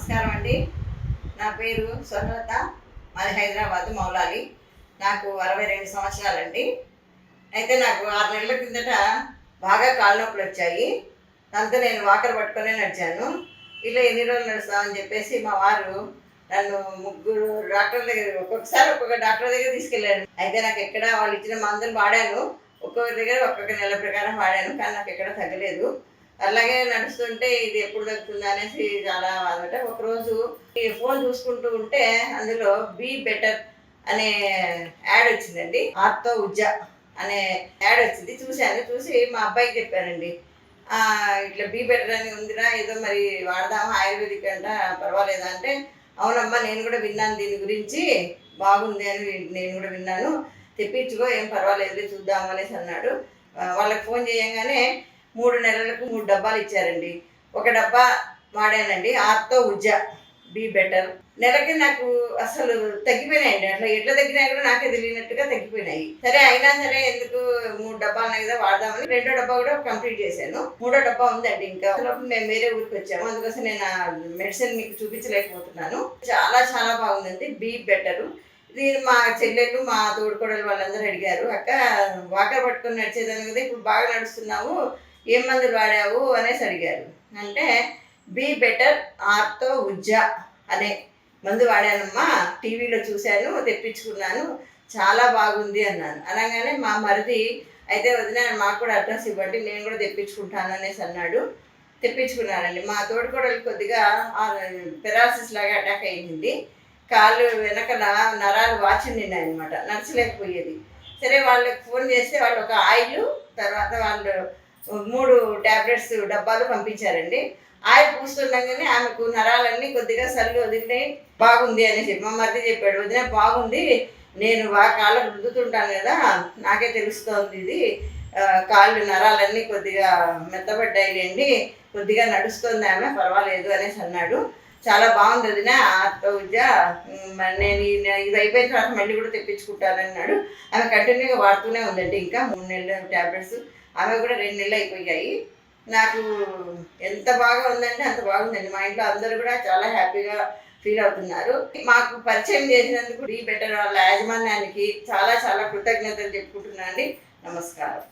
నమస్కారం అండి. నా పేరు స్వర్ణలత. మాది హైదరాబాద్ మౌలాలి. నాకు 62 సంవత్సరాలండి. అయితే నాకు 6 నెలల కిందట బాగా కాళ్ళ నొప్పులు వచ్చాయి. దాంతో నేను వాకర్ పట్టుకొనే నడిచాను. ఇలా ఎన్ని రోజులు నడుస్తామని చెప్పేసి మా వారు నన్ను 3 డాక్టర్ దగ్గర ఒక్కొక్కసారి ఒక్కొక్క డాక్టర్ దగ్గర తీసుకెళ్ళాను. అయితే నాకు ఎక్కడ వాళ్ళు ఇచ్చిన మందులు వాడాను. ఒక్కొక్క దగ్గర ఒక్కొక్క నెల ప్రకారం వాడాను, కానీ నాకు ఎక్కడ తగ్గలేదు. అలాగే నడుస్తుంటే ఇది ఎప్పుడు తగ్గుతుంది అనేసి చాలా బాధపడ్డా. ఒకరోజు ఈ ఫోన్ చూసుకుంటూ ఉంటే అందులో బీ బెటర్ అనే యాడ్ వచ్చిందండి. ఆర్తో ఉజ్జా అనే యాడ్ వచ్చింది. చూసి మా అబ్బాయికి చెప్పానండి, ఇట్లా బీ బెటర్ అని ఉందిరా, ఏదో మరి వాడదామా, ఆయుర్వేదిక్ అంట, పర్వాలేదా అంటే, అవునమ్మా నేను కూడా విన్నాను దీని గురించి, బాగుంది అని నేను కూడా విన్నాను, తెప్పించుకో, ఏం పర్వాలేదు చూద్దాం అనేసి అన్నాడు. వాళ్ళకి ఫోన్ చేయంగానే 3 నెలలకు 3 డబ్బాలు ఇచ్చారండి. ఒక డబ్బా వాడానండి, ఆర్తో ఉజ్జా బీ బెటర్. నెలకి నాకు అసలు తగ్గిపోయినాయండి. అట్లా ఎట్లా తగ్గినాయి కూడా నాకే తెలియనట్టుగా తగ్గిపోయినాయి. సరే అయినా సరే ఎందుకు 3 డబ్బాలు కదా వాడదామని 2వ డబ్బా కూడా కంప్లీట్ చేశాను. 3వ డబ్బా ఉందండి. ఇంకా మేము వేరే ఊరికి వచ్చాము, అందుకోసం నేను ఆ మెడిసిన్ మీకు చూపించలేకపోతున్నాను. చాలా చాలా బాగుందండి బీ బెటర్. ఇది మా చెల్లెళ్ళు, మా తోడుకోడలు వాళ్ళందరూ అడిగారు, అక్క వాకర్ పట్టుకొని నడిచేదాన్ని కదా, ఇప్పుడు బాగా నడుస్తున్నావు, ఏం మందులు వాడావు అనేసి అడిగారు. అంటే బీ బెటర్ ఆర్తో ఉజ్జా అనే మందు వాడానమ్మా, టీవీలో చూశాను, తెప్పించుకున్నాను, చాలా బాగుంది అన్నాను. అనగానే మా మరిది, అయితే వదిన మాకు కూడా అడ్రస్ ఇవ్వండి, నేను కూడా తెప్పించుకుంటాను అనేసి అన్నాడు. తెప్పించుకున్నానండి. మా తోడుకోడలు కొద్దిగా పెరాలసిస్ లాగా అటాక్ అయింది. కాళ్ళు వెనకల నరాలు వాచిండినాయి అనమాట, నడచలేకపోయేది. సరే వాళ్ళకి ఫోన్ చేస్తే వాళ్ళు ఒక ఆయిల్, తర్వాత వాళ్ళు 3 ట్యాబ్లెట్స్ డబ్బాలు పంపించారండి. ఆయిల్ పూస్తుండగానే ఆమెకు నరాలన్నీ కొద్దిగా సల్లు వదిలినాయి, బాగుంది అని చెప్పి మా మరిది చెప్పాడు. వదిన బాగుంది, నేను బాగా కాళ్ళకు రుద్దుతుంటాను కదా, నాకే తెలుస్తోంది, ఇది కాళ్ళు నరాలన్నీ కొద్దిగా మెత్తబడ్డాయిలేండి, కొద్దిగా నడుస్తుంది ఆమె, పర్వాలేదు అనేసి అన్నాడు. చాలా బాగుంది వదిన ఆర్తో ఉజ్జా, నేను ఇది అయిపోయిన తర్వాత మళ్ళీ కూడా తెప్పించుకుంటానన్నాడు. ఆమె కంటిన్యూగా వాడుతూనే ఉందండి. ఇంకా 3 నెలల ట్యాబ్లెట్స్, ఆమె కూడా 2 నెలలు అయిపోయాయి. నాకు ఎంత బాగా ఉందంటే అంత బాగుందండి. మా ఇంట్లో అందరూ కూడా చాలా హ్యాపీగా ఫీల్ అవుతున్నారు. మాకు పరిచయం చేసినందుకు బీ బెటర్ వాళ్ళ యాజమాన్యానికి చాలా చాలా కృతజ్ఞతలు చెప్పుకుంటున్నాను అండి. నమస్కారం.